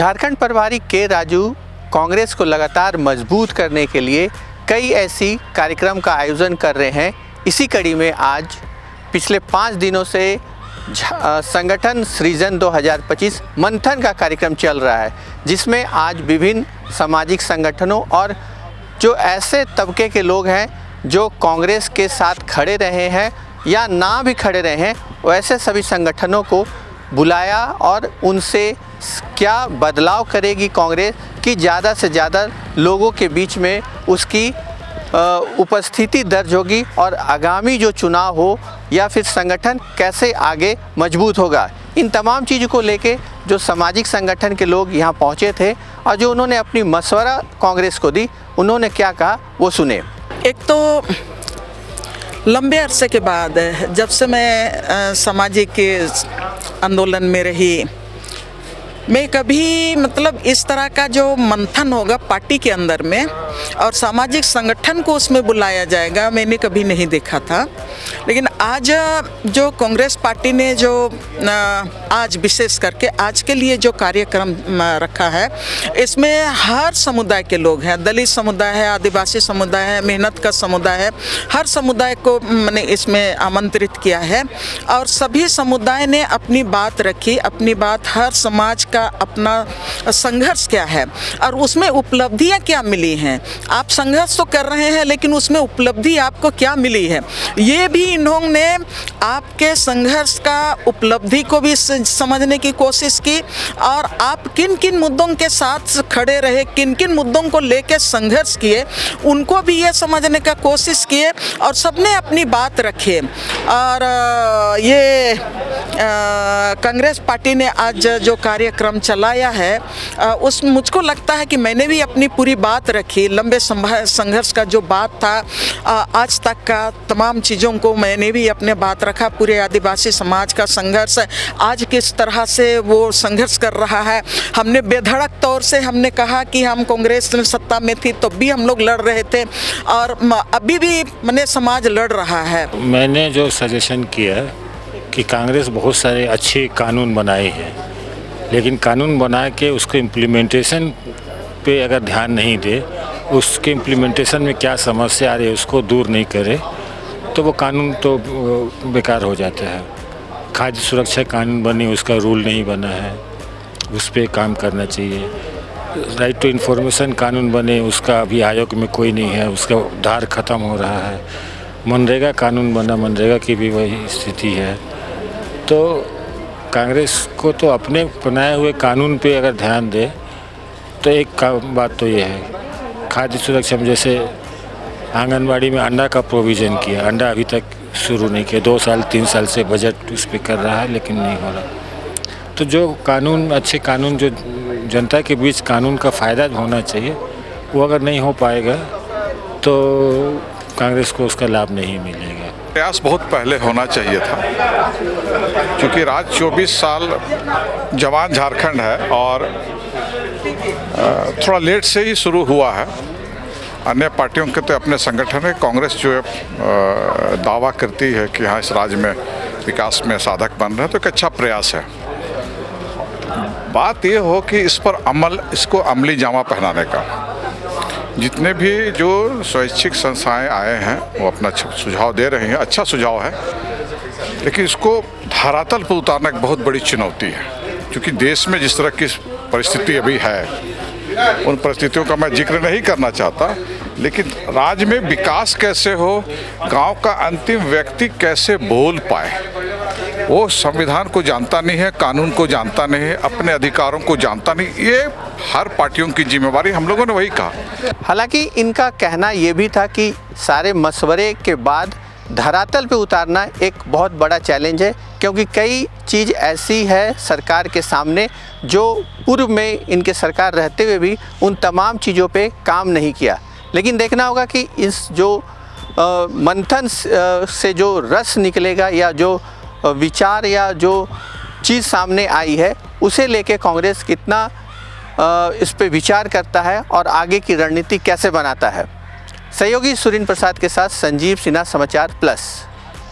झारखंड प्रभारी के राजू कांग्रेस को लगातार मजबूत करने के लिए कई ऐसी कार्यक्रम का आयोजन कर रहे हैं। इसी कड़ी में आज पिछले 5 दिनों से संगठन सृजन 2025 मंथन का कार्यक्रम चल रहा है, जिसमें आज विभिन्न सामाजिक संगठनों और जो ऐसे तबके के लोग हैं जो कांग्रेस के साथ खड़े रहे हैं या ना भी खड़े रहे हैं, वैसे सभी संगठनों को बुलाया और उनसे क्या बदलाव करेगी कांग्रेस कि ज़्यादा से ज़्यादा लोगों के बीच में उसकी उपस्थिति दर्ज होगी और आगामी जो चुनाव हो या फिर संगठन कैसे आगे मजबूत होगा। इन तमाम चीज़ों को लेके जो सामाजिक संगठन के लोग यहाँ पहुँचे थे और जो उन्होंने अपनी मशवरा कांग्रेस को दी, उन्होंने क्या कहा वो सुने। एक तो लंबे अरसे के बाद जब से मैं सामाजिक आंदोलन में रही, मैं कभी इस तरह का जो मंथन होगा पार्टी के अंदर में और सामाजिक संगठन को उसमें बुलाया जाएगा, मैंने कभी नहीं देखा था। लेकिन आज जो कांग्रेस पार्टी ने जो आज विशेष करके आज के लिए जो कार्यक्रम रखा है, इसमें हर समुदाय के लोग हैं, दलित समुदाय है, आदिवासी समुदाय है, मेहनत का समुदाय है, हर समुदाय को मैंने इसमें आमंत्रित किया है और सभी समुदाय ने अपनी बात रखी, अपनी बात, हर समाज का अपना संघर्ष क्या है और उसमें उपलब्धियां क्या मिली हैं। आप संघर्ष तो कर रहे हैं लेकिन उसमें उपलब्धि आपको क्या मिली है, ये भी इन्होंने आपके संघर्ष का उपलब्धि को भी समझने की कोशिश की और आप किन किन मुद्दों के साथ खड़े रहे, किन किन मुद्दों को लेकर संघर्ष किए, उनको भी ये समझने का कोशिश किए और सबने अपनी बात रखी। और ये कांग्रेस पार्टी ने आज जो कार्यक्रम चलाया है, उस मुझको लगता है कि मैंने भी अपनी पूरी बात रखी। लंबे संघर्ष का जो बात था, आज तक का तमाम चीज़ों को मैंने भी अपने बात रखा। पूरे आदिवासी समाज का संघर्ष आज किस तरह से वो संघर्ष कर रहा है, हमने बेधड़क तौर से हमने कहा कि हम कांग्रेस में सत्ता में थी तो भी हम लोग लड़ रहे थे और अभी भी मैंने समाज लड़ रहा है। मैंने जो सजेशन किया कि कांग्रेस बहुत सारे अच्छे कानून बनाए हैं, लेकिन कानून बना के उसको इम्प्लीमेंटेशन पे अगर ध्यान नहीं दे, उसके इम्प्लीमेंटेशन में क्या समस्या आ रही है उसको दूर नहीं करे, तो वो कानून तो बेकार हो जाता है। खाद्य सुरक्षा कानून बने, उसका रूल नहीं बना है, उस पर काम करना चाहिए। राइट टू इन्फॉर्मेशन कानून बने, उसका अभी आयोग में कोई नहीं है, उसका धार ख़त्म हो रहा है। मनरेगा कानून बना, मनरेगा की भी वही स्थिति है। तो कांग्रेस को तो अपने बनाए हुए कानून पे अगर ध्यान दे तो एक बात तो ये है, खाद्य सुरक्षा में जैसे आंगनबाड़ी में अंडा का प्रोविज़न किया, अंडा अभी तक शुरू नहीं किया, 2 साल 3 साल से बजट उस पर कर रहा है लेकिन नहीं हो रहा। तो जो कानून, अच्छे कानून जो जनता के बीच कानून का फ़ायदा होना चाहिए, वो अगर नहीं हो पाएगा तो कांग्रेस को उसका लाभ नहीं मिलेगा। प्रयास बहुत पहले होना चाहिए था, क्योंकि राज 24 साल जवान झारखंड है और थोड़ा लेट से ही शुरू हुआ है। अन्य पार्टियों के तो अपने संगठन है, कांग्रेस जो है दावा करती है कि हाँ इस राज्य में विकास में साधक बन रहे हैं, तो एक अच्छा प्रयास है। बात ये हो कि इस पर इसको अमली जामा पहनाने का, जितने भी जो स्वैच्छिक संस्थाएं आए हैं वो अपना सुझाव दे रहे हैं, अच्छा सुझाव है, लेकिन इसको धरातल पर उतारना एक बहुत बड़ी चुनौती है। क्योंकि देश में जिस तरह की परिस्थिति अभी है, उन परिस्थितियों का मैं जिक्र नहीं करना चाहता, लेकिन राज्य में विकास कैसे हो, गांव का अंतिम व्यक्ति कैसे बोल पाए, वो संविधान को जानता नहीं है, कानून को जानता नहीं है, अपने अधिकारों को जानता नहीं। ये हर पार्टियों की जिम्मेवारी, हम लोगों ने वही कहा। हालांकि इनका कहना ये भी था कि सारे मशवरे के बाद धरातल पे उतारना एक बहुत बड़ा चैलेंज है, क्योंकि कई चीज़ ऐसी है सरकार के सामने जो पूर्व में इनके सरकार रहते हुए भी उन तमाम चीज़ों पे काम नहीं किया। लेकिन देखना होगा कि इस जो मंथन से जो रस निकलेगा या जो विचार या जो चीज़ सामने आई है, उसे लेके कांग्रेस कितना इस पे विचार करता है और आगे की रणनीति कैसे बनाता है। सहयोगी सुरेंद्र प्रसाद के साथ संजीव सिन्हा, समाचार प्लस।